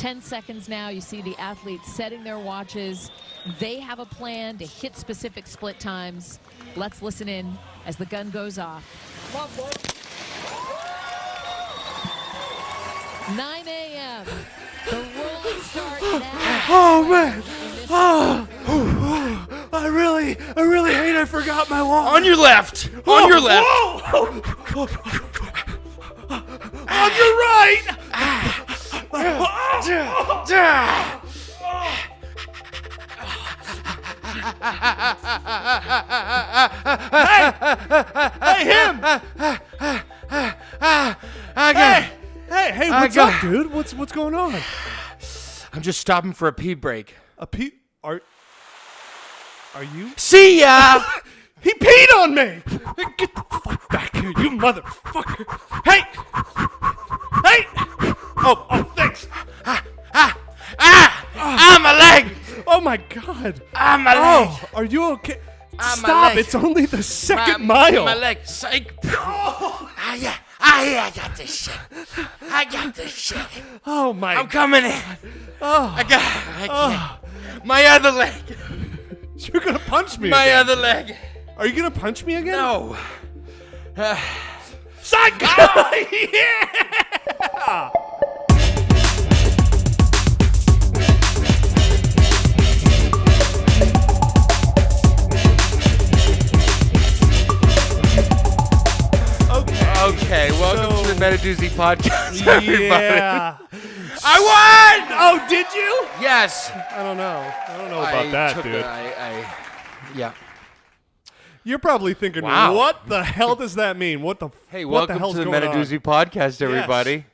10 seconds now. You see the athletes setting their watches. They have a plan to hit specific split times. Let's listen in as the gun goes off. 9 a.m. The rolling start now. Oh, man. Oh, I really hate I forgot my watch. On your left. On your left. On your right. Hey, him. Hey, what's up, dude? What's going on? I'm just stopping for a pee break. A pee? Are you? See ya! He peed on me! Get the fuck back here, you motherfucker! Hey! Oh, thanks! My leg! Oh my god! My leg! Oh, are you okay? My Stop! leg. It's only the second mile. My leg, psych! Yeah. I got this shit. Oh my! I'm coming in. Oh, I can't. My other leg. You're gonna punch me My again. other leg. Are you gonna punch me again? No. Psych! Yeah! Okay, welcome to the Doozy podcast, everybody. Yeah. I won! Oh, did you? Yes. I don't know about that, dude. Yeah. You're probably thinking, Wow. what the hell does that mean? What the Hey, what welcome the hell's to the going on? Doozy podcast, everybody.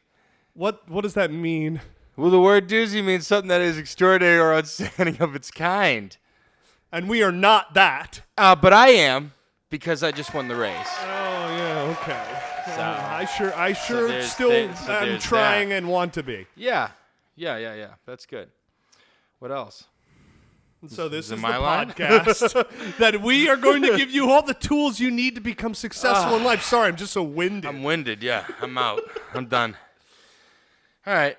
What does that mean? Well, the word doozy means something that is extraordinary or outstanding of its kind. And we are not that. But I am, because I just won the race. Oh yeah, okay. So- I sure there's still that- so am there's trying that. and want to be. Yeah. That's good. What else? So this Is it is my the line? podcast that we are going to give you all the tools you need to become successful in life. Sorry, I'm just so winded. I'm winded, yeah. I'm out. I'm done. All right.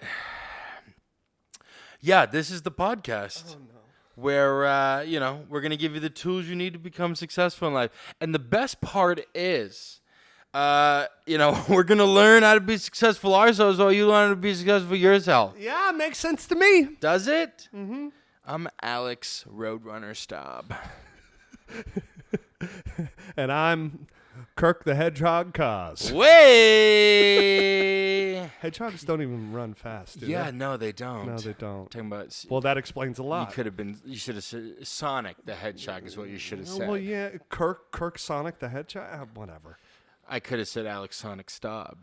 Yeah, this is the podcast where, we're going to give you the tools you need to become successful in life. And the best part is, we're going to learn how to be successful ourselves while you learn how to be successful yourself. Yeah, makes sense to me. Does it? Mm-hmm. I'm Alex Roadrunner Staub. And I'm Kirk the Hedgehog Koz. Way! Hedgehogs don't even run fast, do Yeah, they? no, they don't. No, they don't. Talking about... Well, that explains a lot. You should have said Sonic the Hedgehog is what you should have said. Well, yeah, Kirk Sonic the Hedgehog, whatever. I could have said Alex Sonic Staub,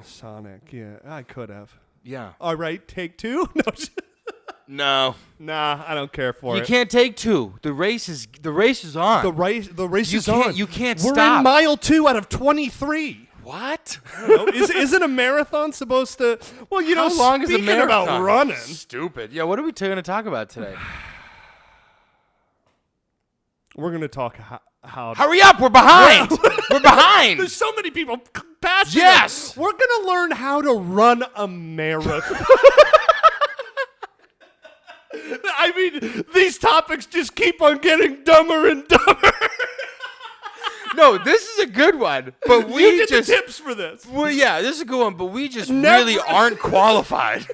Sonic, yeah, I could have. Yeah. All right, take two. No. Nah, I don't care for You it. can't take two. The race is on. The race You is can't- on. you can't We're stop. in mile 2 out of 23. What? Isn't a marathon supposed to? Well, How long is a speaking marathon? about running. Stupid. Yeah, what are we going to talk about today? We're gonna talk how. Hurry up, we're behind. We're behind. There's so many people passing. Yes. We're gonna learn how to run a marathon. I mean, these topics just keep on getting dumber and dumber. No, this is a good one. But we You did just the tips for this. Well, yeah, this is a good one, but we just Never- really aren't qualified.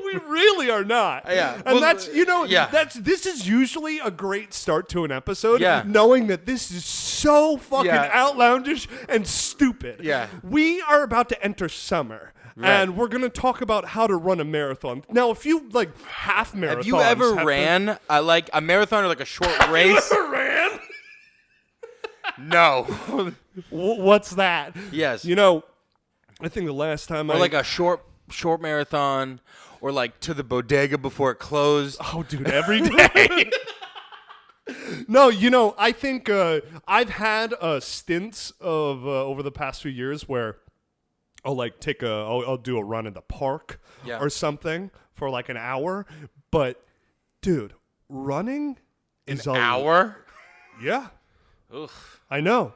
We really are not. Yeah. And Well, that's yeah. this is usually a great start to an episode. Yeah. Knowing that this is so fucking Yeah. outlandish and stupid. Yeah. We are about to enter summer. Right. And we're gonna talk about how to run a marathon. Now, if you like half marathons, Have you ever ran like a marathon or like a short race? ran? No. What's that? Yes. I think the last time Or like a short marathon, or like to the bodega before it closed. Oh, dude, every day. No, I think I've had stints of over the past few years where I'll like I'll do a run in the park or something for like an hour. But, dude, running is An hour? Yeah. Ugh. I know.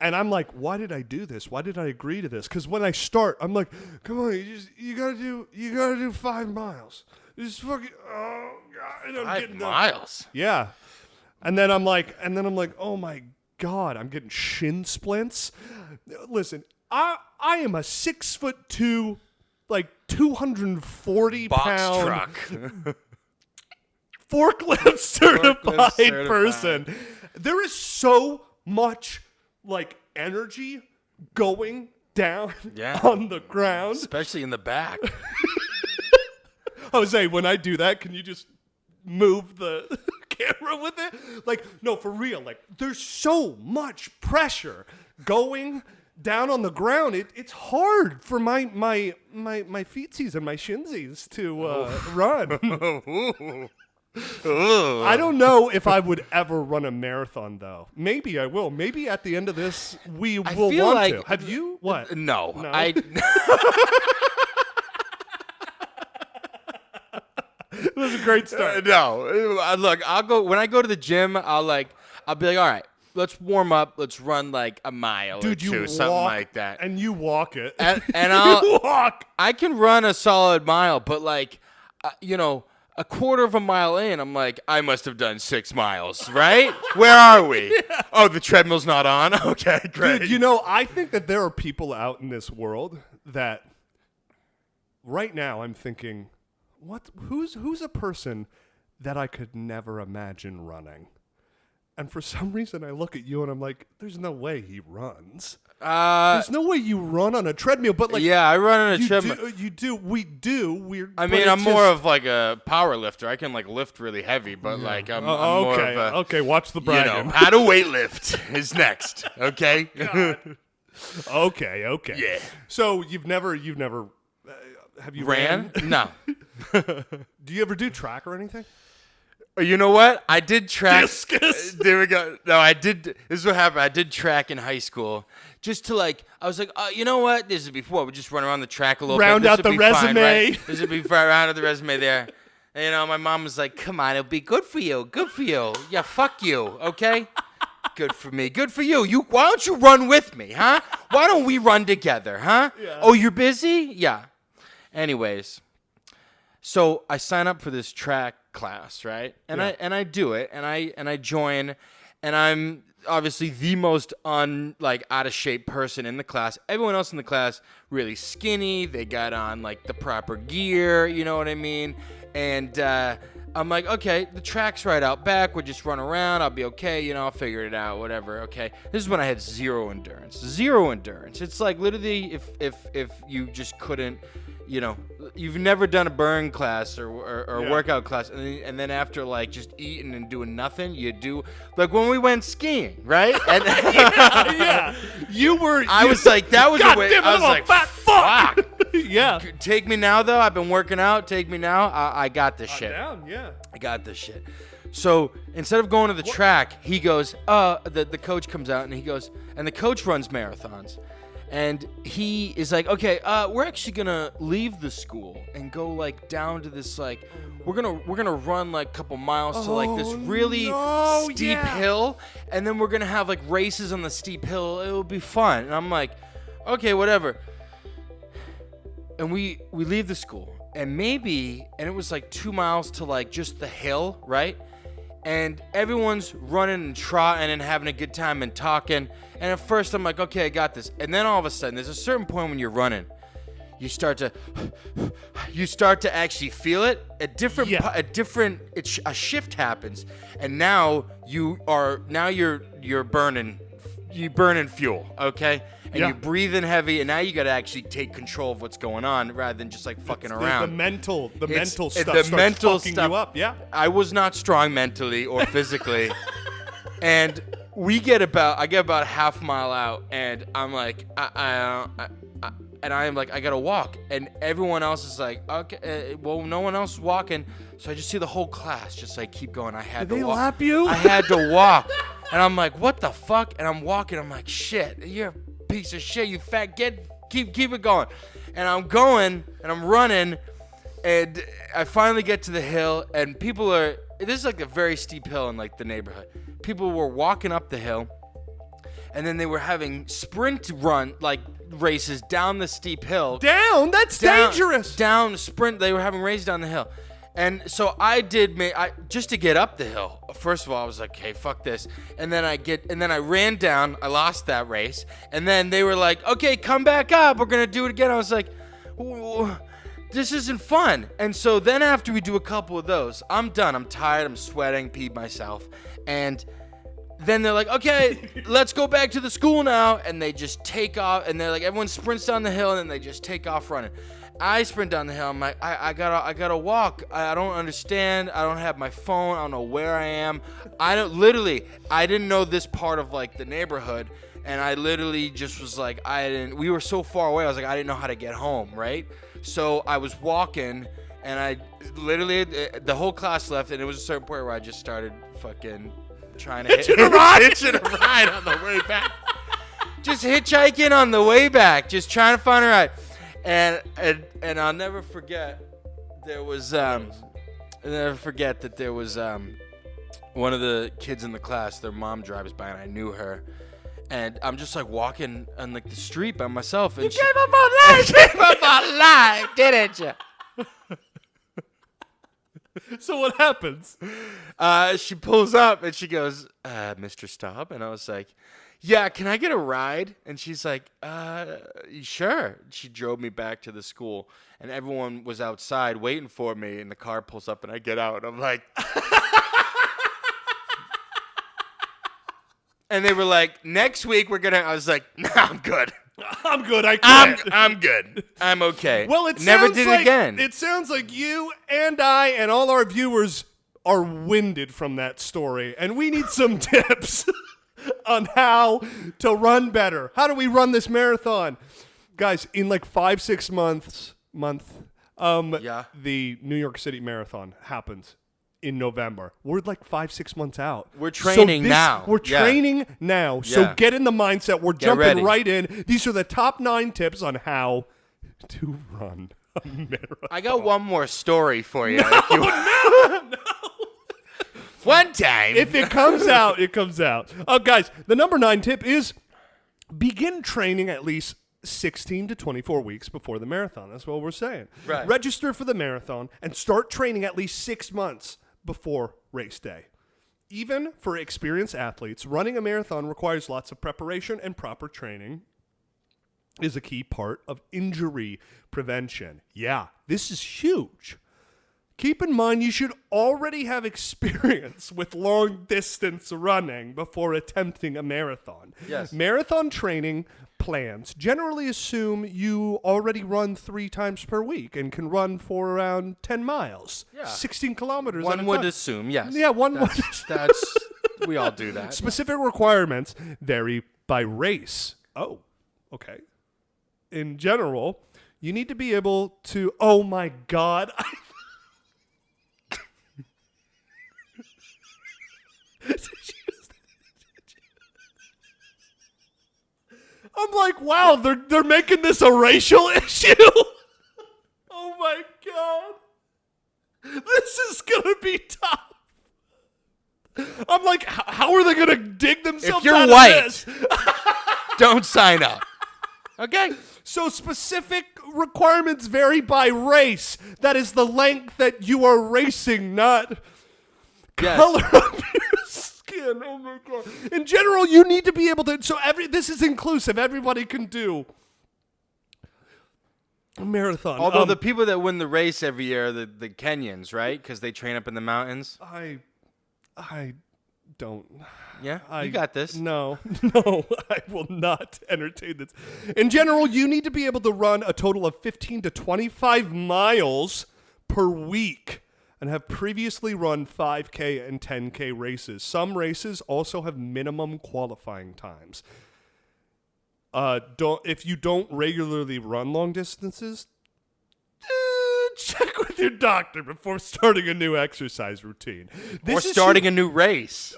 And I'm like, why did I do this? Why did I agree to this? Because when I start, I'm like, come on, you gotta do 5 miles. This fucking, oh God, and I'm 5 getting miles. Yeah. And then I'm like, oh my God, I'm getting shin splints. Listen, I am a 6'2", like 240 Box pound truck. forklift certified certified. person. There is so much like energy going down on the ground. Especially in the back. Jose, when I do that, can you just move the camera with it? Like, no, for real. Like, there's so much pressure going down on the ground. It's hard for my feetsies and my shinsies to run. I don't know if I would ever run a marathon, though. Maybe I will. Maybe at the end of this, we will feel want like- to. Have you? What? No. No? It was a great start. No. Look, I'll go when I go to the gym. I'll be like, all right, let's warm up. Let's run like a mile, Dude, or you two, walk, something like that. and you walk it. And you walk. I can run a solid mile, but like, a quarter of a mile in, I'm like, I must have done 6 miles, right? Where are we? Yeah. Oh, the treadmill's not on. Okay, great. Dude, I think that there are people out in this world that right now I'm thinking, who's a person that I could never imagine running? And for some reason I look at you and I'm like, there's no way he runs. There's no way you run on a treadmill, but like, yeah, I run on a treadmill. I'm more of like a power lifter. I can like lift really heavy, but like I'm more of a, okay, watch the bragging. How to weight lift is next. Okay. Okay. Yeah. So you've never have you ran? No. Do you ever do track or anything? You know what? I did track. Discus. There we go. No, I did. This is what happened. I did track in high school. Just to like, I was like, you know what? This is before we just run around the track a little round bit. Round out the resume. Fine, right? This would be fine. Round out the resume there. And, my mom was like, come on, it'll be good for you. Good for you. Yeah, fuck you. Okay? Good for me. Good for you. Why don't you run with me, huh? Why don't we run together, huh? Yeah. Oh, you're busy? Yeah. Anyways, so I sign up for this track class, right? And I do it, and I join, and I'm obviously the most out of shape person in the class. Everyone else in the class really skinny. They got on like the proper gear, you know what I mean? And I'm like, okay, the track's right out back. We'll just run around. I'll be okay. I'll figure it out. Whatever. Okay. This is when I had zero endurance. It's like literally if you just couldn't. You've never done a burn class or workout class, and then after like just eating and doing nothing, you do like when we went skiing, right? And yeah. I was like, that was God the way. Damn, I was like, fuck. Yeah. Take me now, though. I've been working out. Take me now. I got this shit. Down, yeah. I got this shit. So instead of going to the track, he goes. The coach comes out and he goes, and the coach runs marathons. And he is like, okay, we're actually gonna leave the school and go like down to this like, we're gonna run like a couple miles to like this really steep hill, and then we're gonna have like races on the steep hill. It will be fun. And I'm like, okay, whatever. And we leave the school, and it was like 2 miles to like just the hill, right? And everyone's running and trotting and having a good time and talking. And at first I'm like, okay, I got this. And then all of a sudden, there's a certain point when you're running, you start to actually feel it. A shift happens, and now you're burning fuel, okay? And you're breathing heavy, and now you got to actually take control of what's going on rather than just like fucking around. The mental stuff starts fucking you up. Yeah. I was not strong mentally or physically, and I get about half mile out, and I'm like, I gotta walk, and everyone else is like, okay, well, no one else is walking, so I just see the whole class just like keep going. Did they lap you? I had to walk, and I'm like, what the fuck? And I'm walking. I'm like, shit, you're a piece of shit, you fat keep it going. And I'm going, and I'm running, and I finally get to the hill, and this is like a very steep hill in like the neighborhood. People were walking up the hill, and then they were having sprint run like races down the steep hill. That's dangerous. Down sprint. They were having races down the hill, And so just to get up the hill. First of all, I was like, "Okay, fuck this." And then I ran down. I lost that race. And then they were like, "Okay, come back up. We're gonna do it again." I was like, "Ooh, this isn't fun." And so then after we do a couple of those, I'm done. I'm tired. I'm sweating, peed myself. And then they're like, "Okay, let's go back to the school now." And they just take off. And they're like, everyone sprints down the hill, and then they just take off running. I sprint down the hill. I'm like, I gotta walk. I don't understand. I don't have my phone. I don't know where I am. I didn't know this part of like the neighborhood, and I literally just was like, we were so far away. I was like, I didn't know how to get home, right? So I was walking, and I literally, the whole class left, and it was a certain point where I just started fucking trying to hitching a ride on the way back. Just hitchhiking on the way back, just trying to find a ride. And I'll never forget there was one of the kids in the class, their mom drives by, and I knew her, and I'm just like walking on like the street by myself, and You gave up on life. gave up on life, didn't you? So what happens? She pulls up and she goes, "Mr. Staub," and I was like, "Yeah, can I get a ride?" And she's like, "Sure." She drove me back to the school, and everyone was outside waiting for me, and the car pulls up, and I get out, and I'm like... And they were like, "Next week, we're going to..." I was like, "Nah, I'm good. I'm good. I quit. I'm good. I'm okay." Well, it never sounds did like, it again. It sounds like you and I and all our viewers are winded from that story, and we need some tips on how to run better. How do we run this marathon? Guys, in like 5-6 months, the New York City Marathon happens in November. We're like 5-6 months out. We're training now. We're training now. So Yeah. get in the mindset. We're Get jumping ready. right in. These are the top 9 tips on how to run a marathon. I got one more story for you. No. One time. If it comes out, it comes out. Guys, the number 9 tip is begin training at least 16 to 24 weeks before the marathon. That's what we're saying. Right. Register for the marathon and start training at least 6 months before race day. Even for experienced athletes, running a marathon requires lots of preparation, and proper training is a key part of injury prevention. Yeah, this is huge. Keep in mind you should already have experience with long-distance running before attempting a marathon. Yes. Marathon training plans generally assume you already run 3 times per week and can run for around 10 miles, 16 kilometers at a One would time. assume, yes. Yeah, That's we all do that. Specific requirements vary by race. Oh, okay. In general, you need to be able to... Oh, my God. I'm like, wow, they're making this a racial issue. Oh my God. This is gonna be tough. I'm like, how are they gonna dig themselves If you're out white, of this? don't sign up. Okay. So specific requirements vary by race. That is the length that you are racing, not color of your skin. Oh my God. In general, you need to be able to. So this is inclusive. Everybody can do a marathon. Although the people that win the race every year are the Kenyans, right? Because they train up in the mountains. I don't. Yeah, you got this. No, I will not entertain this. In general, you need to be able to run a total of 15 to 25 miles per week and have previously run 5K and 10K races. Some races also have minimum qualifying times. If you don't regularly run long distances, check with your doctor before starting a new exercise routine. Or starting a new race.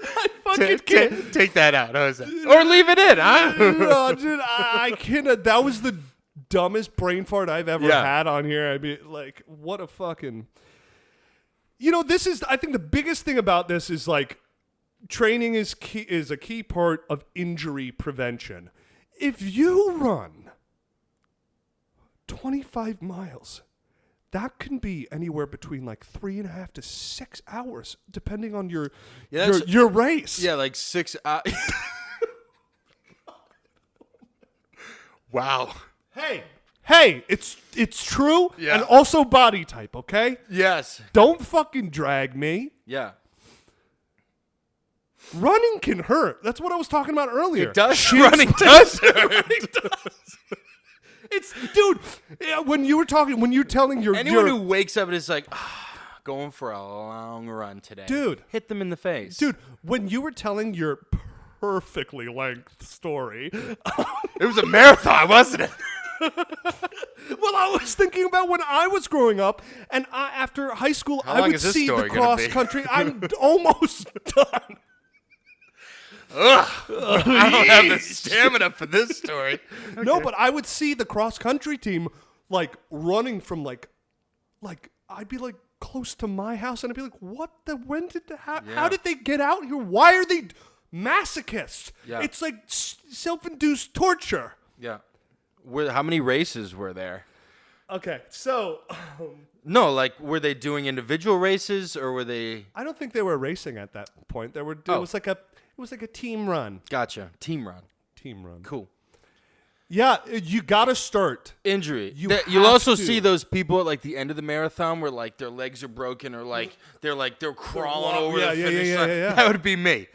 I fucking can't. Take that out. Or leave it in. No, dude, I cannot. That was the dumbest brain fart I've ever had on here. I mean, like, what a fucking... this is... I think the biggest thing about this is, like, training is a key part of injury prevention. If you run 25 miles. That can be anywhere between like 3.5 to 6 hours, depending on your race. Yeah, like 6 hours. Wow. Hey, it's true, Yeah. and also body type, okay? Yes. Don't fucking drag me. Yeah. Running can hurt. That's what I was talking about earlier. It does. Running does hurt. Running does. It's, dude, when you're telling your... Anyone who wakes up and is like, going for a long run today. Dude. Hit them in the face. Dude, when you were telling your perfectly length story... It was a marathon, wasn't it? Well, I was thinking about when I was growing up, and after high school, How I long would is this see the story gonna cross be? country. I'm almost done. Ugh. I don't have the stamina for this story. No, but I would see the cross country team like running from like I'd be like close to my house, and I'd be like, how did they get out here? Why are they masochists? Yeah. It's like self-induced torture. Yeah. How many races were there? Okay, so No, like, were they doing individual races, or were they... I don't think they were racing at that point. It was like a team run. Gotcha. Team run. Team run. Cool. Yeah, you gotta start. Injury. You'll You'll also to. see those people at like the end of the marathon where like their legs are broken, or like they're crawling over the finish line. yeah. That would be me.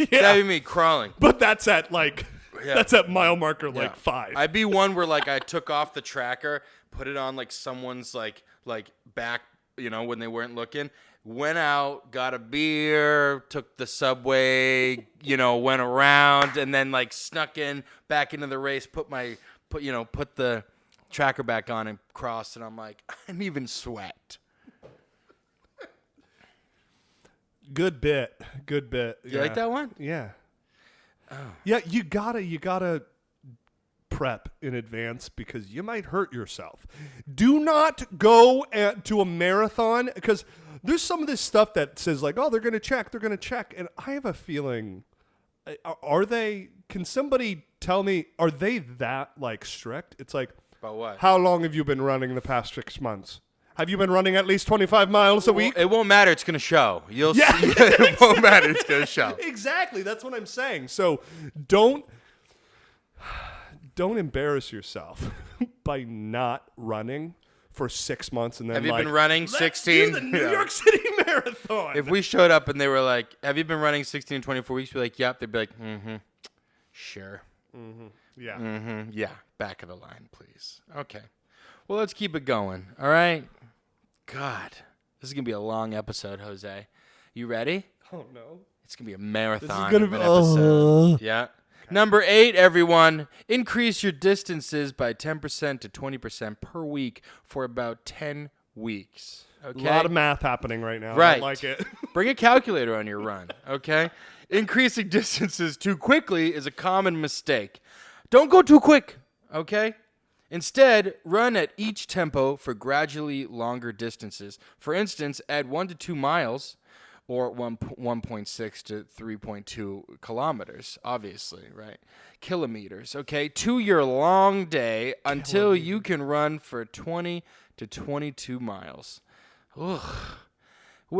Yeah. That'd be me crawling. But that's at Yeah. that's at mile marker Yeah. 5. I'd be one where like I took off the tracker, put it on like someone's like back, when they weren't looking. Went out, got a beer, took the subway, went around, and then like snuck in back into the race, put the tracker back on and crossed, and I'm like, I didn't even sweat. Good bit. You like that one? Yeah. Oh. Yeah, you gotta prep in advance because you might hurt yourself. Do not go to a marathon because there's some of this stuff that says like, oh, they're gonna check, and I have a feeling, can somebody tell me, are they that like strict? It's like, About what? how long have you been running the past 6 months? Have you been running at least 25 miles a week? It won't matter. It's gonna show. You'll see. Yeah. It won't matter. It's gonna show. Exactly. That's what I'm saying. So don't embarrass yourself by not running for 6 months and then Have you been running 16? Let's do the New York City Marathon. If we showed up and they were like, have you been running 16 and 24 weeks? We'd be like, yep. They'd be like, sure. Yeah. Yeah. Back of the line, please. Okay. Well, let's keep it going. All right. God, this is going to be a long episode, Jose. You ready? Oh, no. It's going to be a marathon gonna of an be- episode. Yeah. Number 8, everyone. Increase your distances by 10% to 20% per week for about 10 weeks. Okay? A lot of math happening right now. I Right. don't like it. Bring a calculator on your run, okay? Increasing distances too quickly is a common mistake. Don't go too quick, okay? Instead, run at each tempo for gradually longer distances. For instance, add 1 to 2 miles or 1.6 to 3.2 kilometers, obviously, right? Kilometers, okay, to your long day until you can run for 20 to 22 miles. Ugh.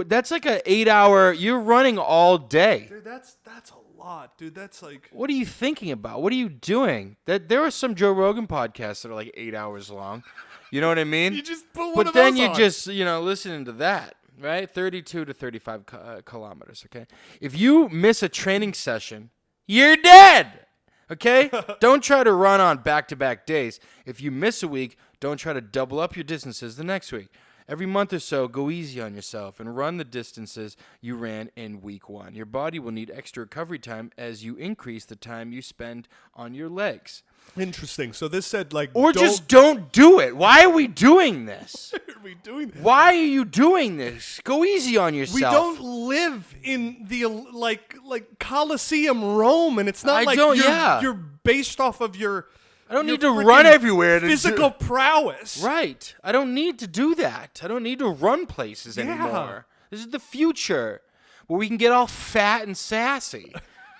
That's like an 8-hour, you're running all day. Dude, that's a lot, dude. That's like... What are you thinking about? What are you doing? There are some Joe Rogan podcasts that are like 8 hours long. You know what I mean? You just put one But of then those you on. just, listening to that, right? 32 to 35 kilometers, okay? If you miss a training session, you're dead, okay? Don't try to run on back-to-back days. If you miss a week, don't try to double up your distances the next week. Every month or so, go easy on yourself and run the distances you ran in week 1. Your body will need extra recovery time as you increase the time you spend on your legs. Interesting. So this said, like... Or just don't do it. Why are we doing this? Why are we doing that? Why are you doing this? Go easy on yourself. We don't live in the, like Colosseum Rome, and it's not I like don't- you're, yeah. you're based off of your... I don't your need to freaking run everywhere to physical prowess. Right. I don't need to do that. I don't need to run places Yeah. anymore. This is the future where we can get all fat and sassy.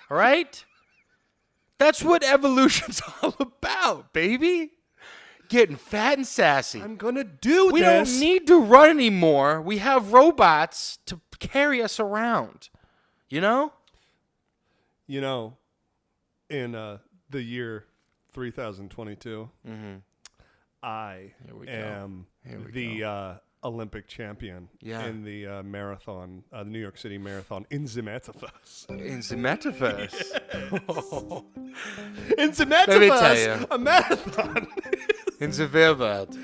All right? That's what evolution's all about, baby. getting fat and sassy. I'm gonna do We this. don't need to run anymore. We have robots to carry us around. You know? You know, in the year 3022, I am the Olympic champion in the marathon, the New York City Marathon in the metaverse. In the metaverse. In the Let me tell metaverse, you. a marathon. In the real world.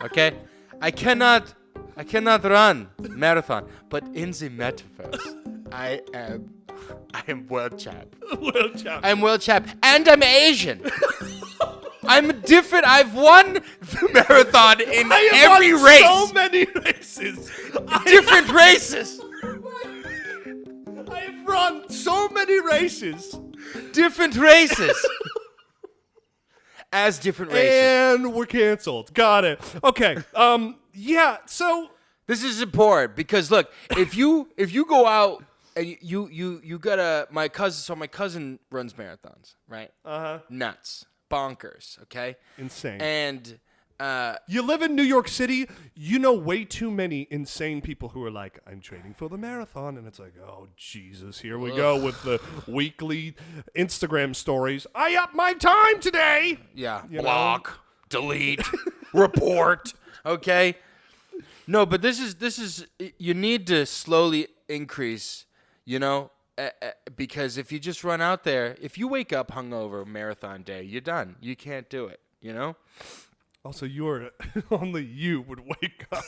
Okay? I cannot run marathon, but in the metaverse, I am world champ. World champion. I'm world champ, and I'm Asian. I'm different. I've won the marathon in I have every won race. so many races. Different races. I have run so many races. Different races. As different races. And we're canceled. Got it. Okay. Yeah. So This is important because look, if you go out and you gotta my cousin runs marathons, right? Nuts, bonkers, okay? insane. And You live in New York City, you know way too many insane people who are like, I'm training for the marathon. And it's like, oh, Jesus, here we go with the weekly Instagram stories. I upped my time today. yeah, You block, delete, report, okay? No, but this is you need to slowly increase, you know, because if you just run out there, if you wake up hungover marathon day, you're done. You can't do it, you know? Also, only you would wake up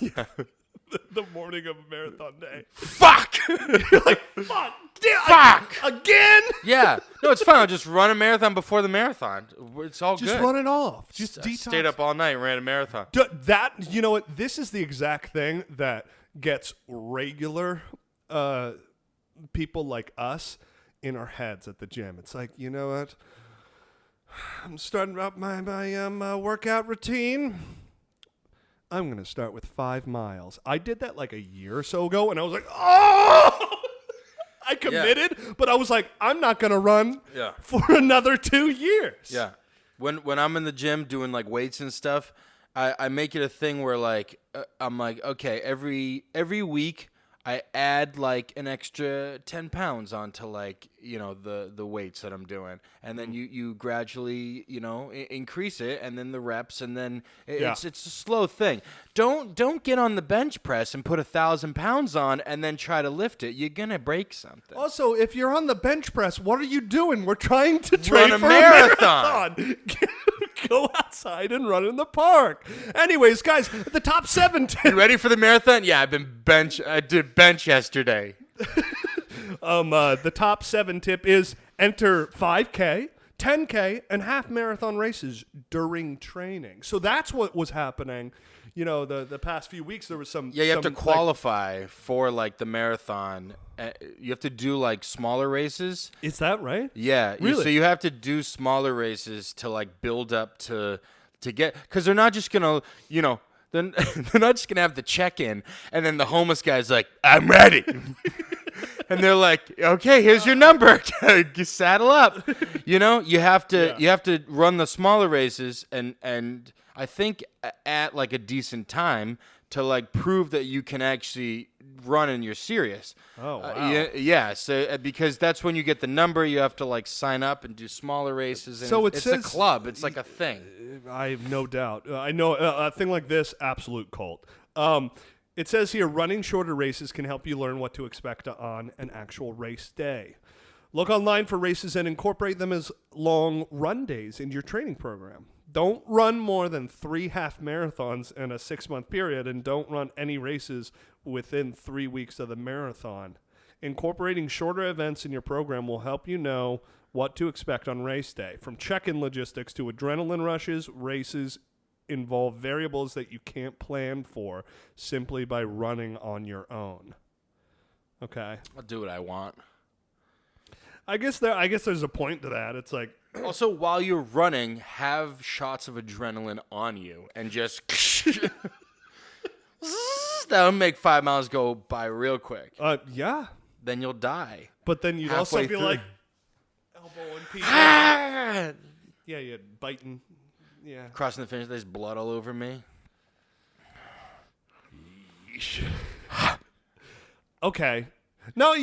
the morning of a marathon day. Fuck! You're like, fuck! Fuck! Again? Yeah. No, it's fine. I'll just run a marathon before the marathon. It's all Just good. run it off. Just I detox. stayed up all night and ran a marathon. You know what? This is the exact thing that gets regular people like us in our heads at the gym. It's like, you know what? I'm starting up my workout routine. I'm going to start with 5 miles. I did that like a year or so ago, and I was like, oh! I committed, but I was like, I'm not going to run for another 2 years. Yeah. When I'm in the gym doing like weights and stuff, I make it a thing where like I'm like, okay, every week I add like an extra 10 pounds onto like, you know, the weights that I'm doing. And then you gradually, you know, increase it, and then the reps, and then it's a slow thing. Don't get on the bench press and put 1,000 pounds on and then try to lift it. You're going to break something. Also, if you're on the bench press, what are you doing? We're trying to train Run a for marathon. a marathon. Go outside and run in the park. Anyways, guys, the top 7 tips. You ready for the marathon? Yeah, I did bench yesterday. The top 7 tip is enter 5K, 10K, and half marathon races during training. So that's what was happening. You know, the past few weeks there was some. Yeah, you have to like, qualify for like the marathon. You have to do like smaller races. is that right? Yeah, Really? So you have to do smaller races to like build up to get, because they're not just gonna, you know, they're not just gonna have the check-in and then the homeless guy's like, I'm ready. And they're like, okay, here's your number. Saddle up. You know, you have to run the smaller races and I think at like a decent time to like prove that you can actually run and you're serious. Oh, wow. Yeah. So because that's when you get the number. You have to like sign up and do smaller races. And So it's a club. It's like a thing. I have no doubt. I know a thing like this, absolute cult. It says here, running shorter races can help you learn what to expect on an actual race day. Look online for races and incorporate them as long run days in your training program. Don't run more than 3 half marathons in a 6-month period, and don't run any races within 3 weeks of the marathon. Incorporating shorter events in your program will help you know what to expect on race day. From check-in logistics to adrenaline rushes, races involve variables that you can't plan for simply by running on your own. Okay. I'll do what I want. I guess there's a point to that. It's like, Also, while you're running, have shots of adrenaline on you and just that'll make 5 miles go by real quick. yeah. Then you'll die. But then you'd also Halfway be through. like elbowing people. Ah! Yeah, you're biting. Yeah. Crossing the finish, there's blood all over me. Okay. No,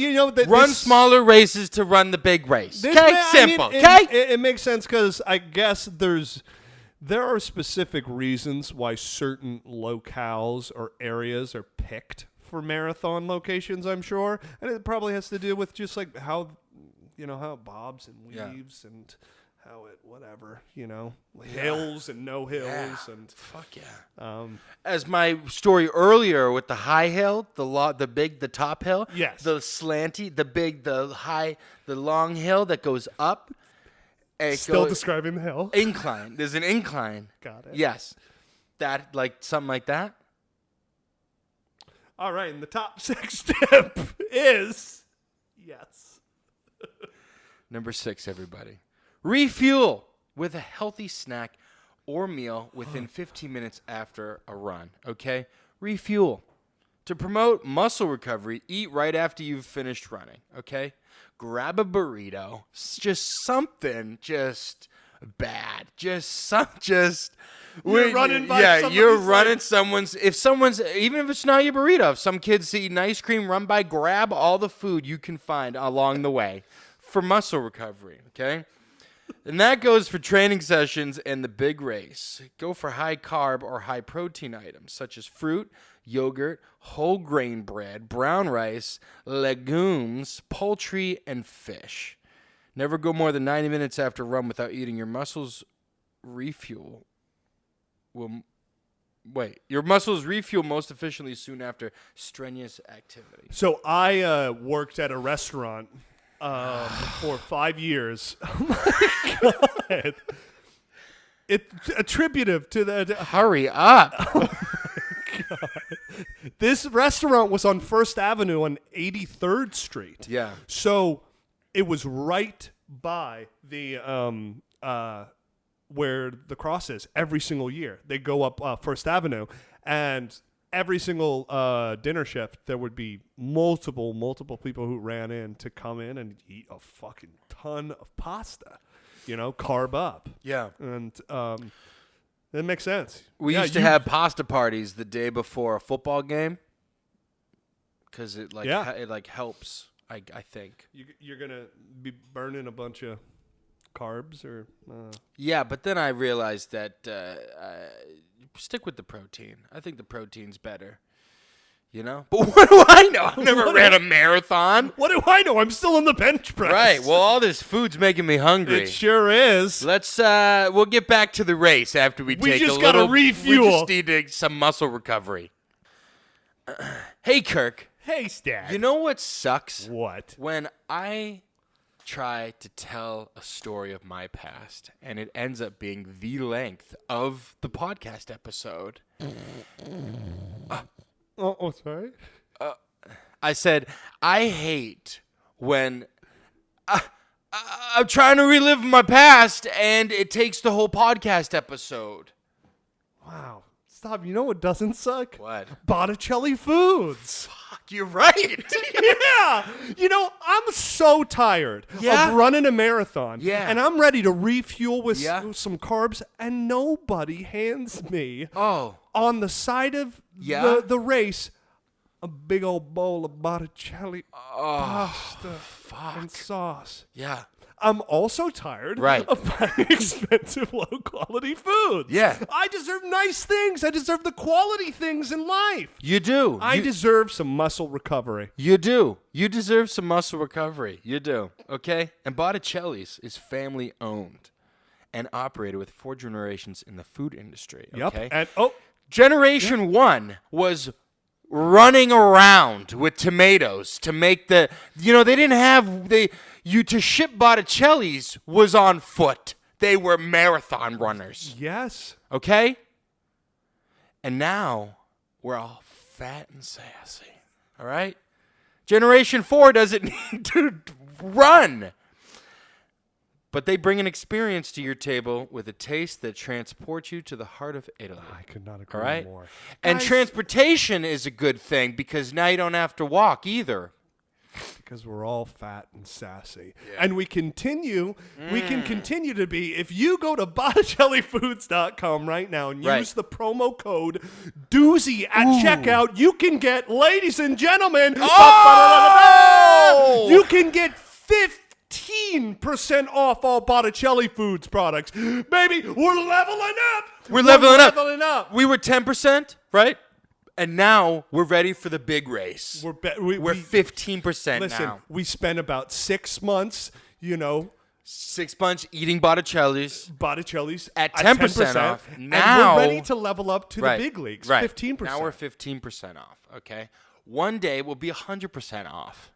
Run smaller races to run the big race. This Okay, simple. Okay. It makes sense because I guess there are specific reasons why certain locales or areas are picked for marathon locations. I'm sure, and it probably has to do with just like how it bobs and weaves and how it whatever hills and no hills and fuck yeah. As my story earlier with the high hill, the top hill, yes, the slanty, the long hill that goes up. Still describing the hill. Incline. There's an incline. Got it. Yes, that something like that. All right, and the top 6 tip is yes. Number 6, everybody. Refuel with a healthy snack or meal within 15 minutes after a run, okay? Refuel. To promote muscle recovery, eat right after you've finished running, okay? Grab a burrito, just something bad. You're running by someone's even if it's not your burrito, if some kid's eating ice cream, run by, grab all the food you can find along the way for muscle recovery, okay? And that goes for training sessions and the big race. Go for high carb or high protein items such as fruit, yogurt, whole grain bread, brown rice, legumes, poultry, and fish. Never go more than 90 minutes after a run without eating. Your muscles refuel most efficiently soon after strenuous activity. So I worked at a restaurant for 5 years. Oh my God. It's attributive to that. Hurry up. Oh my God. This restaurant was on First Avenue on 83rd Street. Yeah. So it was right by the where the cross is every single year. They go up First Avenue, and every single dinner shift, there would be multiple people who ran in to come in and eat a fucking ton of pasta, carb up. Yeah. And that makes sense. We used to have pasta parties the day before a football game because it helps, I think. You're going to be burning a bunch of carbs or... Yeah, but then I realized that stick with the protein. I think the protein's better. But what do I know? I've never ran a marathon. What do I know? I'm still on the bench press. Right. Well, all this food's making me hungry. It sure is. Let's we'll get back to the race after we take a little. We just gotta refuel. We just need some muscle recovery. Hey, Kirk. Hey, Stan. You know what sucks? What? When I try to tell a story of my past and it ends up being the length of the podcast episode. Oh, sorry. I said, I hate when I'm trying to relive my past and it takes the whole podcast episode. Wow. Stop. You know what doesn't suck? What? Botticelli Foods. Fuck, you're right. Yeah. I'm so tired of running a marathon. Yeah. And I'm ready to refuel with some carbs, and nobody hands me on the side of the race a big old bowl of Botticelli pasta and sauce. Yeah. I'm also tired of buying expensive, low-quality foods. Yeah. I deserve nice things. I deserve the quality things in life. You do. I deserve some muscle recovery. You do. You deserve some muscle recovery. You do. Okay? And Botticelli's is family-owned and operated with 4 generations in the food industry. Okay? And Generation 1 was running around with tomatoes to make the... they didn't have... to ship Botticelli's was on foot. They were marathon runners. Yes. Okay? And now we're all fat and sassy. All right? Generation 4 doesn't need to run. But they bring an experience to your table with a taste that transports you to the heart of Italy. I could not agree more. And transportation is a good thing because now you don't have to walk either. Because we're all fat and sassy. Yeah. And we can continue to be, if you go to BotticelliFoods.com right now and use the promo code Doozy at checkout, you can get, ladies and gentlemen, you can get 15% off all Botticelli Foods products. Baby, we're leveling up. We're leveling up. We were 10%, right? And now we're ready for the big race. We're 15% listen, now. We spent about 6 months, 6 months eating Botticelli's at 10% off. Now we're ready to level up to the big leagues, 15%. Now we're 15% off, okay? One day we'll be 100% off.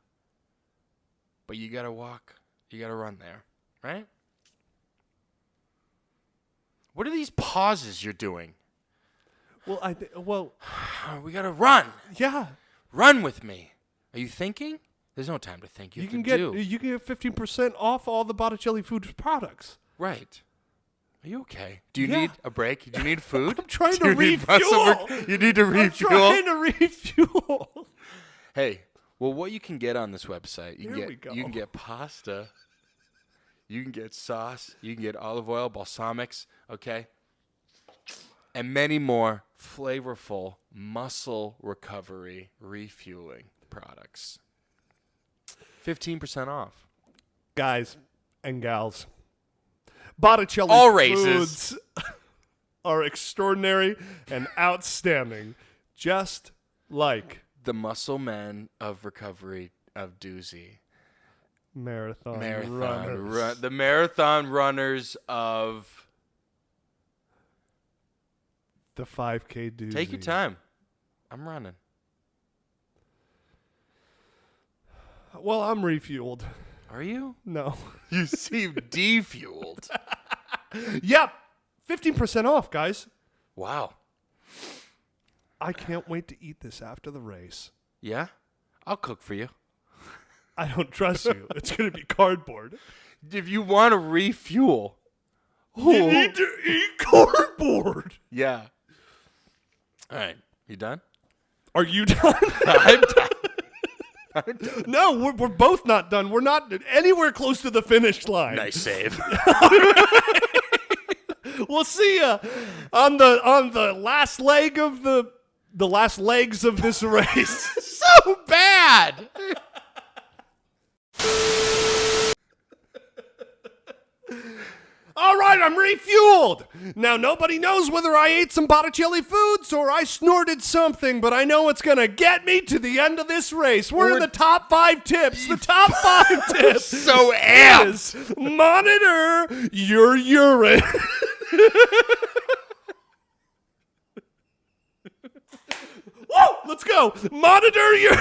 But you got to walk. You got to run there, right? What are these pauses you're doing? Well, we got to run. Yeah. Run with me. Are you thinking? There's no time to think. You can get 15% off all the Botticelli Foods products. Right. Are you okay? Do you need a break? Do you need food? I'm trying to refuel. You need to refuel. I'm trying to refuel. Hey, well, what you can get on this website, you can get pasta, you can get sauce, you can get olive oil, balsamics, okay? And many more flavorful muscle recovery refueling products. 15% off. Guys and gals, Botticelli all races Foods are extraordinary and outstanding, just like the muscle men of recovery of Doozy. Marathon runners. The marathon runners of the 5K Doozy. Take your time. I'm running. Well, I'm refueled. Are you? No. You seem defueled. Yep. 15% off, guys. Wow. I can't wait to eat this after the race. Yeah? I'll cook for you. I don't trust you. It's going to be cardboard. If you want to refuel, you need to eat cardboard. Yeah. All right. You done? Are you done? I'm done. No, we're both not done. We're not anywhere close to the finish line. Nice save. We'll see you on the last leg of the last legs of this race. So bad. All right, I'm refueled. Now, nobody knows whether I ate some Botticelli Foods or I snorted something, but I know it's going to get me to the end of this race. We're in the top 5 tips. The top 5 tips so amped. is monitor your urine. Whoa, let's go. Monitor your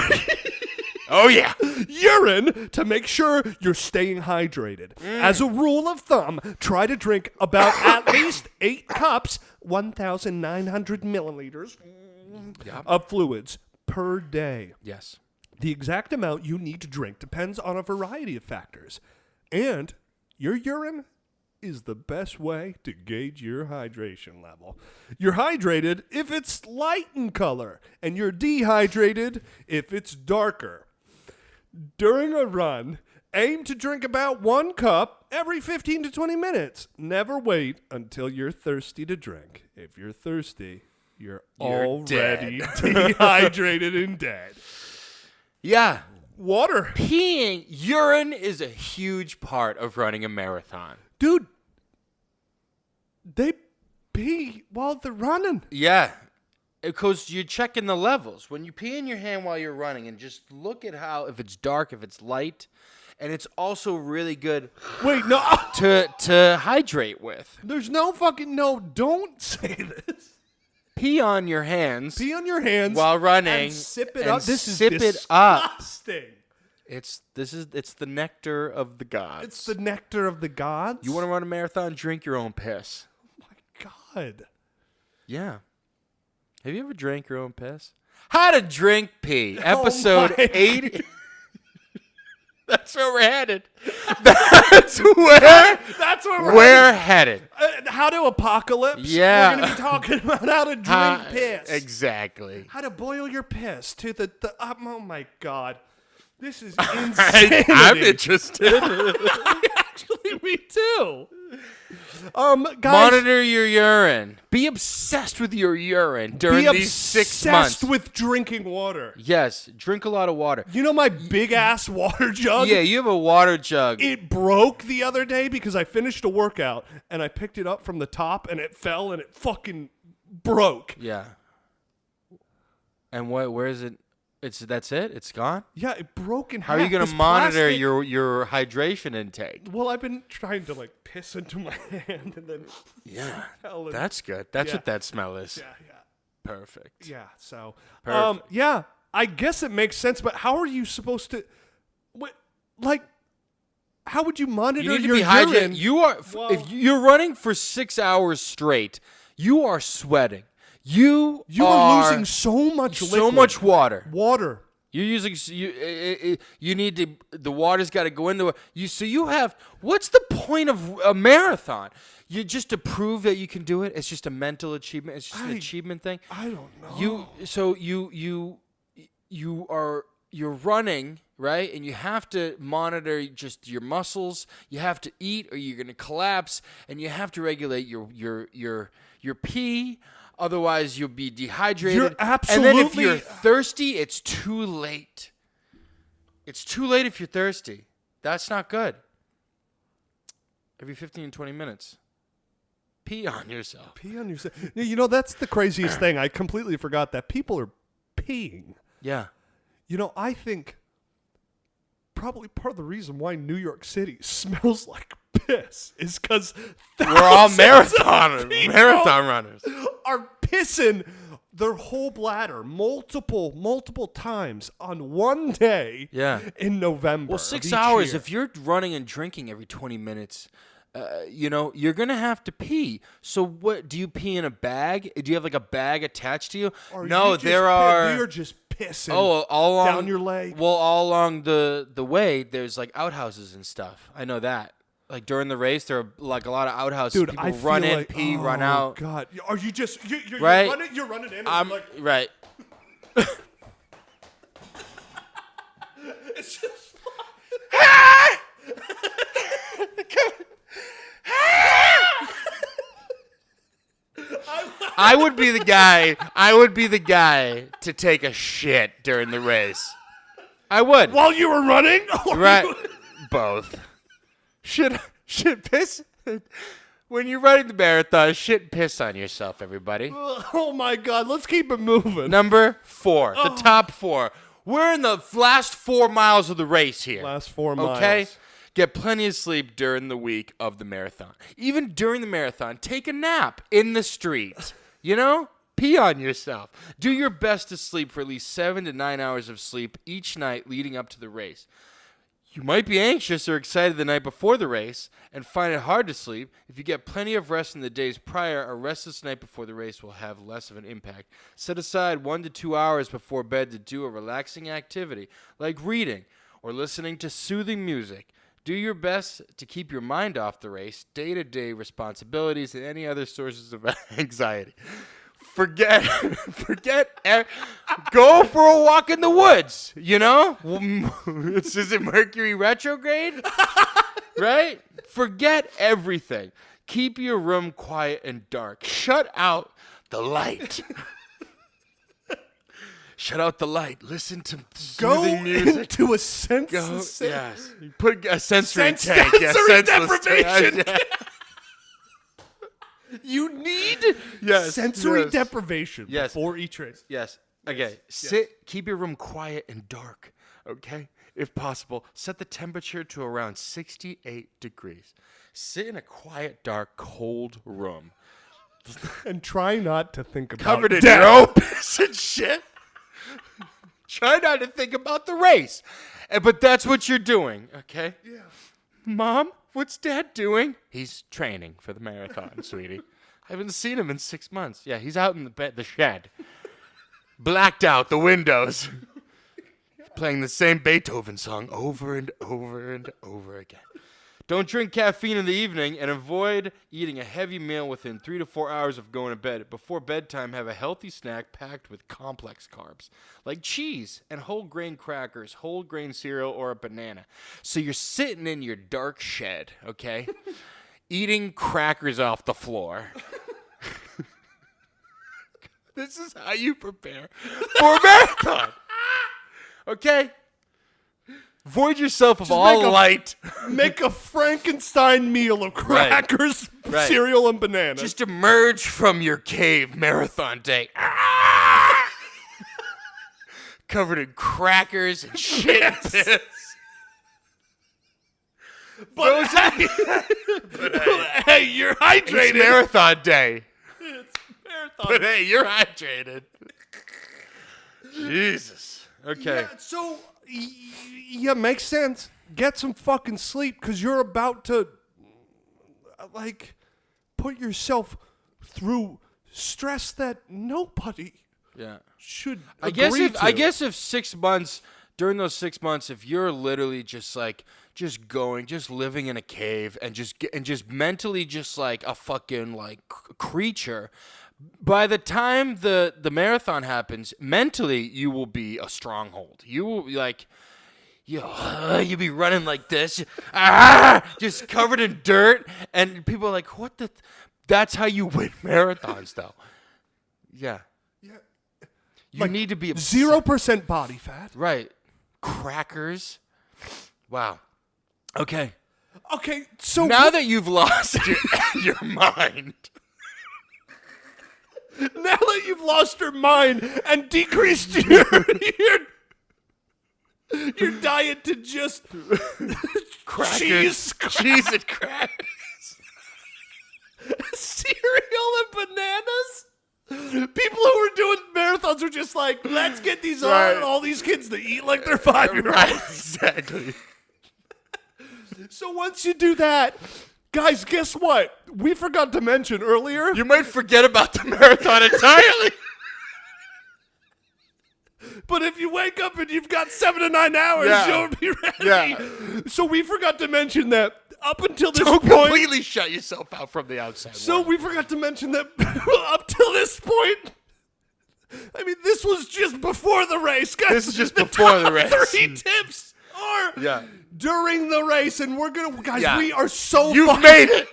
Oh, yeah. urine to make sure you're staying hydrated. As a rule of thumb, try to drink about at least 8 cups, 1,900 milliliters of fluids per day. Yes. The exact amount you need to drink depends on a variety of factors. And your urine is the best way to gauge your hydration level. You're hydrated if it's light in color, and you're dehydrated if it's darker. During a run, aim to drink about 1 cup every 15 to 20 minutes. Never wait until you're thirsty to drink. If you're thirsty, you're already dehydrated and dead. Yeah. Water. Urine is a huge part of running a marathon. Dude, they pee while they're running. Yeah. Because you're checking the levels. When you pee in your hand while you're running, and just look at how, if it's dark, if it's light, and it's also really good to hydrate with. There's no fucking, don't say this. Pee on your hands. Pee on your hands while running. And sip it up. This is disgusting. It's the nectar of the gods. It's the nectar of the gods. You want to run a marathon? Drink your own piss. Oh my God. Yeah. Have you ever drank your own piss? How to drink pee. Episode 80. That's where we're headed. That's where we're headed. How to apocalypse. Yeah. We're going to be talking about how to drink piss. Exactly. How to boil your piss to the oh my God. This is insanity. I'm interested. Actually, me too. Guys, Monitor your urine. Be obsessed with your urine during these 6 months. Obsessed with drinking water. Yes, drink a lot of water. You know my big ass water jug? Yeah, you have a water jug. It broke the other day because I finished a workout and I picked it up from the top and it fell and it fucking broke. Yeah. And where is it? That's it? It's gone? Yeah, it broke in half. How are you going to This monitor plastic- your hydration intake? Well, I've been trying to like piss into my hand and then Yeah. fell and- That's good. That's Yeah. what that smell is. yeah. Perfect. Yeah, so Perfect. yeah, I guess it makes sense, but how are you supposed to how would you monitor You need to your be hydrated. urine? You are Well- if you're running for 6 hours straight, you are sweating. You are losing so much liquid. so much water. Water. You're using you need to the water's got to go into you. So you have what's the point of a marathon? You just to prove that you can do it. It's just a mental achievement. It's just an achievement thing. I don't know. You're running, right? And you have to monitor just your muscles. You have to eat or you're going to collapse, and you have to regulate your pee. Otherwise, you'll be dehydrated. You're absolutely. And then if you're thirsty, it's too late. It's too late if you're thirsty. That's not good. Every 15 to 20 minutes, pee on yourself. Pee on yourself. You know, that's the craziest thing. I completely forgot that people are peeing. Yeah. You know, I think probably part of the reason why New York City smells like piss is because We're all marathon runners. are pissing their whole bladder multiple times on one day in November. Well, 6 hours, if you're running and drinking every 20 minutes, you're going to have to pee. So what, do you pee in a bag? Do you have like a bag attached to you? Or No, you there just are... You're just pissing all along, down your leg. Well, all along the way, there's like outhouses and stuff. I know that. Like during the race, there are like a lot of outhouses. Dude, people I run feel in, like, pee, run out. God, are you just you're Right? You're running in. And I'm like, right. it's just. I would be the guy. I would be the guy to take a shit during the race. I would. While you were running, Right. Both. Shit, piss. When you're running the marathon, shit and piss on yourself, everybody. Oh my God, let's keep it moving. Number 4, the top 4. We're in the last 4 miles of the race here. Last 4 miles. Okay? Get plenty of sleep during the week of the marathon. Even during the marathon, take a nap in the street. You know? Pee on yourself. Do your best to sleep for at least 7 to 9 hours of sleep each night leading up to the race. You might be anxious or excited the night before the race and find it hard to sleep. If you get plenty of rest in the days prior, a restless night before the race will have less of an impact. Set aside 1 to 2 hours before bed to do a relaxing activity like reading or listening to soothing music. Do your best to keep your mind off the race, day-to-day responsibilities, and any other sources of anxiety. Go for a walk in the woods, you know? Is it Mercury retrograde? Right? Forget everything. Keep your room quiet and dark. Shut out the light. Shut out the light. Listen to soothing music. Into a sense. Yes. Put a sensory Sense- tank. Yeah, sensory senseless deprivation. tank. You need Yes, sensory yes. deprivation Yes. before each race. Yes. Okay. Keep your room quiet and dark. Okay. If possible, set the temperature to around 68 degrees. Sit in a quiet, dark, cold room. And try not to think about Covered in death. your own piss and shit. Try not to think about the race. But that's what you're doing, okay? Yeah. Mom, what's Dad doing? He's training for the marathon, sweetie. I haven't seen him in 6 months. Yeah, he's out in the shed. Blacked out the windows. Playing the same Beethoven song over and over and over again. Don't drink caffeine in the evening and avoid eating a heavy meal within 3 to 4 hours of going to bed. Before bedtime, have a healthy snack packed with complex carbs like cheese and whole grain crackers, whole grain cereal, or a banana. So you're sitting in your dark shed, okay, eating crackers off the floor. This is how you prepare for a marathon. Okay? Void yourself of all light. Make a Frankenstein meal of crackers, cereal, and bananas. Just emerge from your cave marathon day. Covered in crackers and shit and piss. But hey, you're hydrated. It's marathon day. It's marathon. But hey, you're hydrated. Jesus. Okay. Yeah, so, yeah, makes sense. Get some fucking sleep because you're about to, like, put yourself through stress that nobody should agree to. I guess if 6 months, during those 6 months, if you're literally just like, just living in a cave and just mentally just like a fucking like creature, by the time the marathon happens, mentally you will be a stronghold. You will be like, you'll be running like this, just covered in dirt, and people are like, what the? That's how you win marathons, though. Yeah. You like need to be 0% body fat. Right. Crackers. Wow. Okay. Okay, so now that you've lost your mind. Now that you've lost your mind and decreased your diet to just crackers, cheese and crackers, cereal and bananas. People who are doing marathons are just like, let's get these all these kids to eat like they're 5-year-olds. Right, exactly. So once you do that, guys, guess what? We forgot to mention earlier. You might forget about the marathon entirely. But if you wake up and you've got 7 to 9 hours, you'll be ready. Yeah. So we forgot to mention that up until this Don't point, completely shut yourself out from the outside So world. we forgot to mention that up till this point, I mean, this was just before the race, guys. This is just before the race. 3 tips are Yeah. during the race, and we're gonna, guys. Yeah. We are so. You've made it.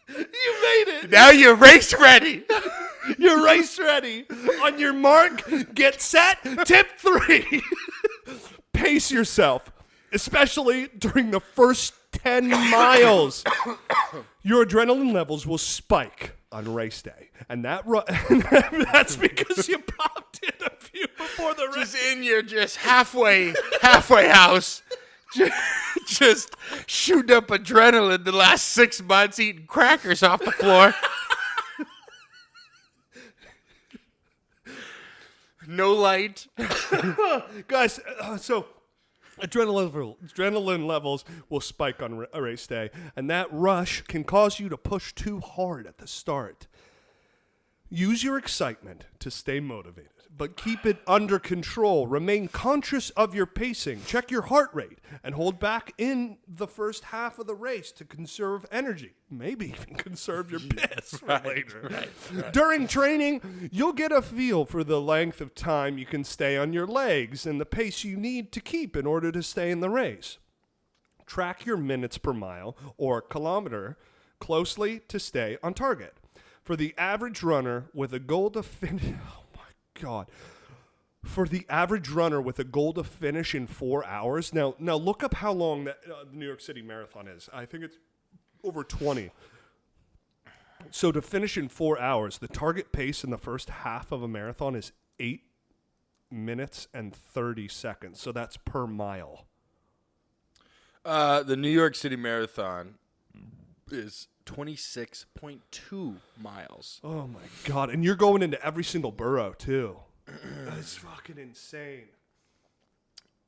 You made it. Now you're race ready. You're race ready. On your mark, get set. Tip 3: pace yourself, especially during the first 10 miles. Your adrenaline levels will spike on race day, and that's because you popped in a few before the race. Just in your halfway house, just shooting up adrenaline the last 6 months, eating crackers off the floor. No light. Guys, so adrenaline levels will spike on a race day, and that rush can cause you to push too hard at the start. Use your excitement to stay motivated, but keep it under control. Remain conscious of your pacing. Check your heart rate and hold back in the first half of the race to conserve energy. Maybe even conserve your piss for later. Right. During training, you'll get a feel for the length of time you can stay on your legs and the pace you need to keep in order to stay in the race. Track your minutes per mile or kilometer closely to stay on target. For the average runner with a goal to finish, for the average runner with a goal to finish in 4 hours. Now look up how long the New York City Marathon is. I think it's over 20. So to finish in 4 hours, the target pace in the first half of a marathon is 8 minutes and 30 seconds. So that's per mile. The New York City Marathon is 26.2 miles. Oh my God. And you're going into every single borough too. That's fucking insane.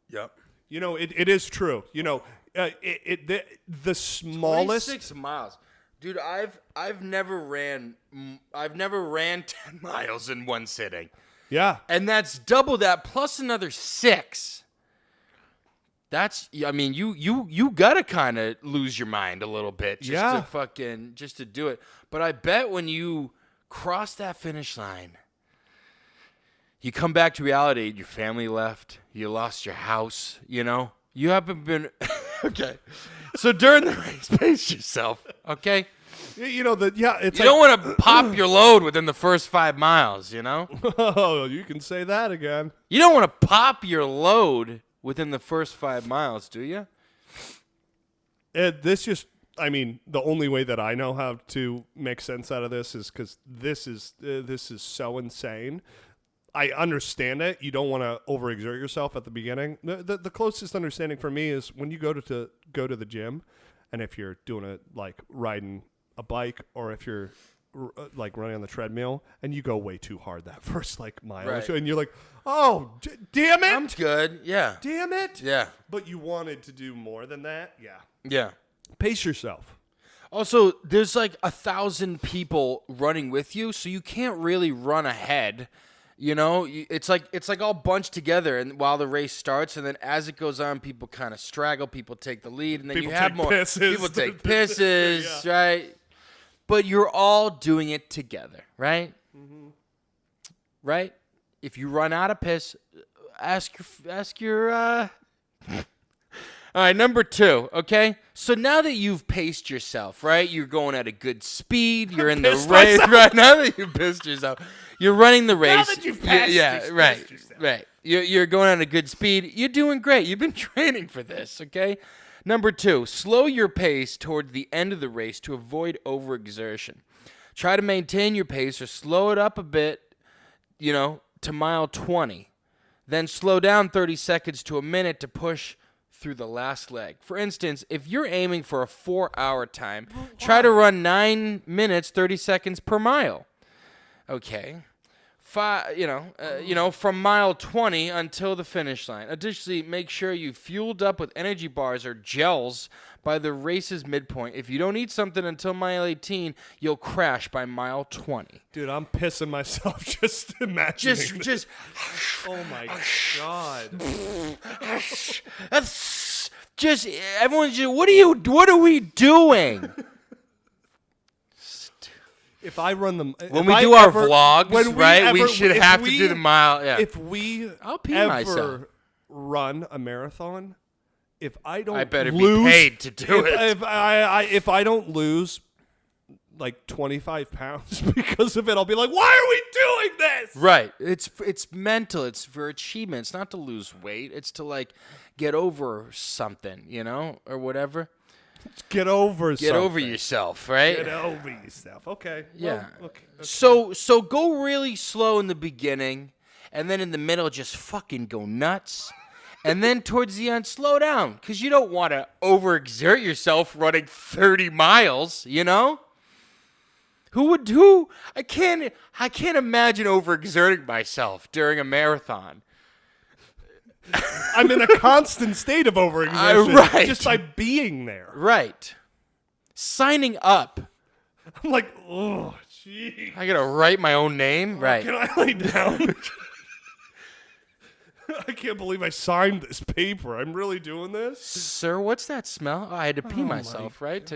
Yep. You know, it is true. You know, the smallest 26 miles. Dude, I've never ran 10 miles in one sitting. Yeah. And that's double that plus another 6. I mean, you gotta kind of lose your mind a little bit just to do it. But I bet when you cross that finish line, you come back to reality. Your family left. You lost your house. You know, you haven't been okay. So during the race, pace yourself. Okay. You know that. Yeah, it's. You don't want to pop your load within the first 5 miles. You know. Oh, you can say that again. You don't want to pop your load within the first 5 miles, do you? I mean, the only way that I know how to make sense out of this is because this is so insane. I understand it. You don't want to overexert yourself at the beginning. The closest understanding for me is when you go to the gym, and if you're doing it like riding a bike or if you're like running on the treadmill and you go way too hard that first like mile or so, and you're like, oh, damn it. I'm good. Yeah. Damn it. Yeah. But you wanted to do more than that. Yeah. Yeah. Pace yourself. Also, there's like 1,000 people running with you, so you can't really run ahead. You know, it's like all bunched together, and while the race starts, and then as it goes on, people kind of straggle. People take the lead, and then People you have take more pisses. people take pisses, Yeah. right? But you're all doing it together, right? Mm-hmm. Right? If you run out of piss, ask your. All right, number 2. Okay, so now that you've paced yourself, right? You're going at a good speed. You're in the race, right? Now that you've pissed yourself, you're running the race. Now that you've passed right, yourself. right. You're going at a good speed. You're doing great. You've been training for this. Okay. Number 2, slow your pace toward the end of the race to avoid overexertion. Try to maintain your pace or slow it up a bit, you know, to mile 20. Then slow down 30 seconds to a minute to push through the last leg. For instance, if you're aiming for a 4-hour time, try to run 9 minutes, 30 seconds per mile. Okay. From mile 20 until the finish line. Additionally, make sure you fueled up with energy bars or gels by the race's midpoint. If you don't eat something until mile 18, you'll crash by mile 20. Dude, I'm pissing myself just imagining. Just. Oh my god. That's just everyone's just. What are we doing? If I run them, when we do our vlogs, right? We should have to do the mile. Yeah. If we I'll pee ever myself. run a marathon, if I don't, I better lose, be paid to do it. If I don't lose like 25 pounds because of it, I'll be like, why are we doing this? Right. It's mental. It's for achievement. It's not to lose weight. It's to like get over something, you know, or whatever. Get over yourself, right? Get over yourself. Okay. Yeah. Well, okay. So go really slow in the beginning, and then in the middle, just fucking go nuts. And then towards the end, slow down, because you don't want to overexert yourself running 30 miles, you know? I can't imagine overexerting myself during a marathon. I'm in a constant state of overexertion right. just by being there. Right. Signing up. I'm like, oh, gee. I gotta write my own name? Right. Can I lay down? I can't believe I signed this paper. I'm really doing this? Sir, what's that smell? Oh, I had to pee myself, right?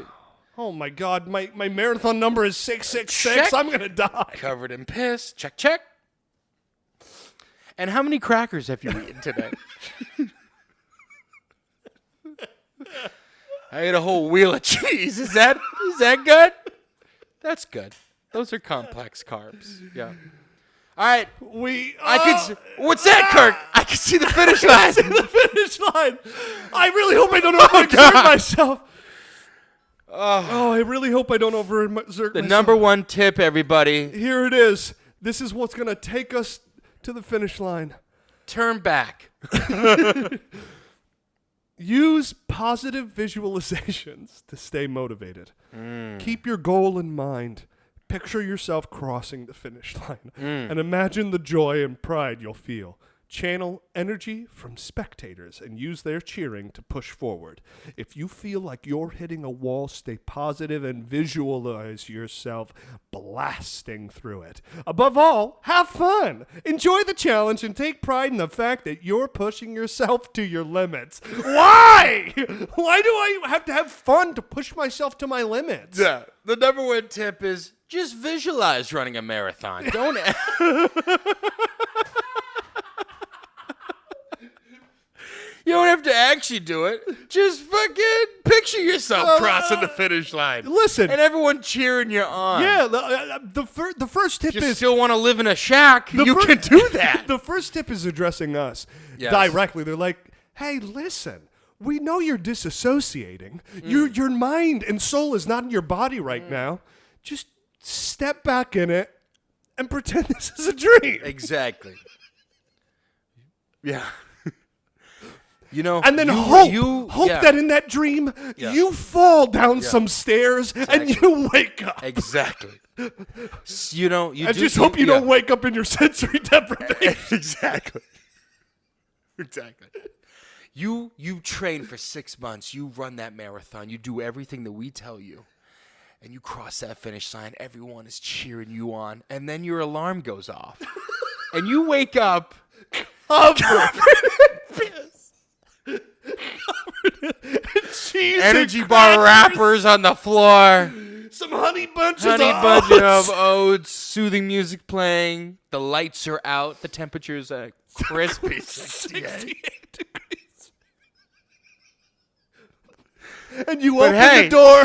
Oh, my God. My marathon number is 666. Check. I'm going to die. Covered in piss. Check. And how many crackers have you eaten today? I ate a whole wheel of cheese. Is that good? That's good. Those are complex carbs. Yeah. All right. What's that, Kirk? I can see the finish line. I see the finish line. I really hope I don't overexert myself. I really hope I don't overexert myself. The number 1 tip, everybody. Here it is. This is what's going to take us to the finish line. Turn back. Use positive visualizations to stay motivated. Keep your goal in mind. Picture yourself crossing the finish line and imagine the joy and pride you'll feel. Channel energy from spectators and use their cheering to push forward. If you feel like you're hitting a wall, stay positive and visualize yourself blasting through it. Above all, have fun. Enjoy the challenge and take pride in the fact that you're pushing yourself to your limits. Why? Why do I have to have fun to push myself to my limits? Yeah. The number one tip is just visualize running a marathon. Don't. You don't have to actually do it. Just fucking picture yourself crossing the finish line. Listen. And everyone cheering you on. Yeah, the first tip If you is... still want to live in a shack, you can do that. The first tip is addressing us Yes. directly. They're like, hey, listen, we know you're disassociating. Your mind and soul is not in your body right now. Just step back in it and pretend this is a dream. Exactly. Yeah. You know, And then hope that in that dream you fall down some stairs and you wake up. Exactly. You know, you I just hope you don't wake up in your sensory deprivation. Exactly. Exactly. You train for 6 months. You run that marathon. You do everything that we tell you. And you cross that finish line. Everyone is cheering you on. And then your alarm goes off. And you wake up covered in piss. Cheese Energy and bar crackers, wrappers on the floor. some honey bunches Honey of bunch oats. of oats. Soothing music playing. The lights are out. The temperature's crispy. 68 degrees. And you But open hey, the door.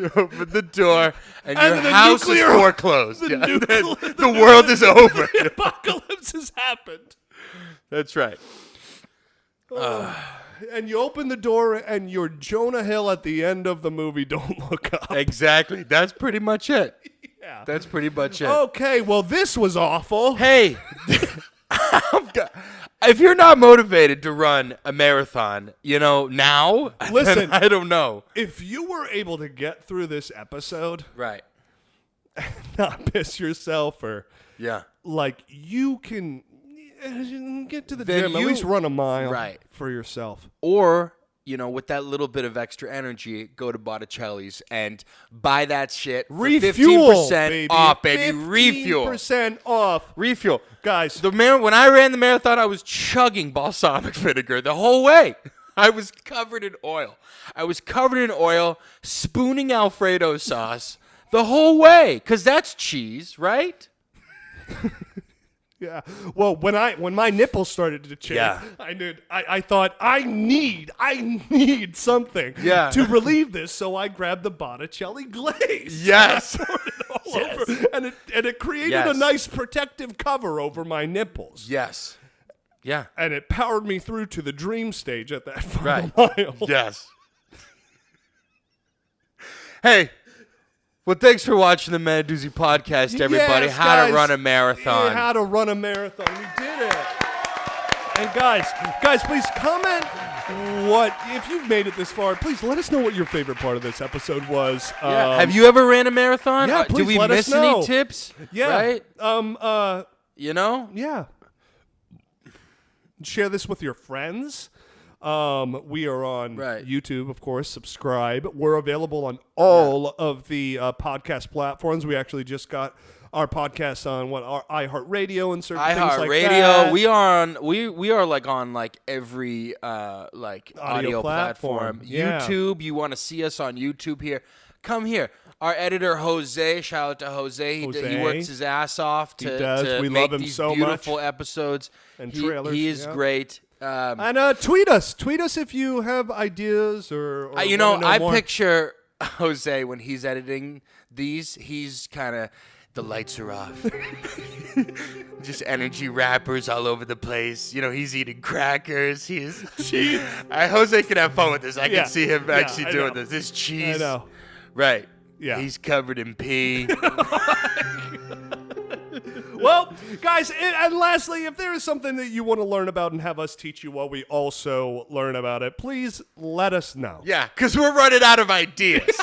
you open the door, and your the house is nuclear- foreclosed. the Yeah. nuclear- The world is over. The apocalypse has happened. That's right. And you open the door and you're Jonah Hill at the end of the movie. Don't look up. Exactly. That's pretty much it. Yeah. That's pretty much it. Okay, well, this was awful. Hey, if you're not motivated to run a marathon, now, Listen. then I don't know. If you were able to get through this episode, Right. not piss yourself, or Yeah. like you can get to the Then gym, at you- least run a mile Right. for yourself. Or, with that little bit of extra energy, go to Botticelli's and buy that shit for Refuel, 15% baby. off, baby. Refuel. 15% off. Refuel. Guys, When I ran the marathon, I was chugging balsamic vinegar the whole way. I was covered in oil. Spooning Alfredo sauce the whole way. Because that's cheese, right? yeah. Well, when my nipples started to chafe, Yeah. I thought I need something to relieve this, so I grabbed the Botticelli glaze. Yes. I poured it all over, and it created a Yes. nice protective cover over my nipples. Yes. Yeah. And it powered me through to the dream stage at that final Right. mile. Yes. Hey. Well, thanks for watching the Man Doozy podcast, everybody. Yes, How guys. to run a marathon. Yeah, how to run a marathon. We did it. And guys, please comment if you've made it this far, please let us know what your favorite part of this episode was. Yeah. Have you ever ran a marathon? Yeah, Did please we let us miss any know. tips? Yeah. Right? Yeah. Share this with your friends. We are on YouTube, of course. Subscribe. We're available on all of the podcast platforms. We actually just got our podcast on our iHeartRadio and certain things like that. We are on. We are on every audio platform. Yeah. YouTube. You want to see us on YouTube here? Come here. Our editor Jose. Shout out to Jose. He works his ass off to We make love him these so beautiful much. episodes And he, trailers, He is yeah. great. And tweet us. Tweet us if you have ideas or wanna know I more. picture Jose when he's editing these. He's kind of the lights are off, just energy wrappers all over the place. He's eating crackers. Jose can have fun with this. I can see him actually doing this. This cheese. I know. Right. Yeah. He's covered in pee. Well, guys, and lastly, if there is something that you want to learn about and have us teach you while we also learn about it, please let us know. Yeah, because we're running out of ideas.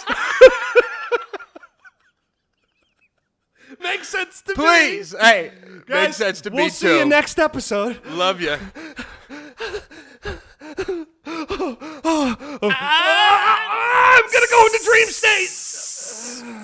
Make makes sense to me. Please. Hey, Guys, makes sense to me we'll too. see you next episode. Love you. I'm gonna go into dream state.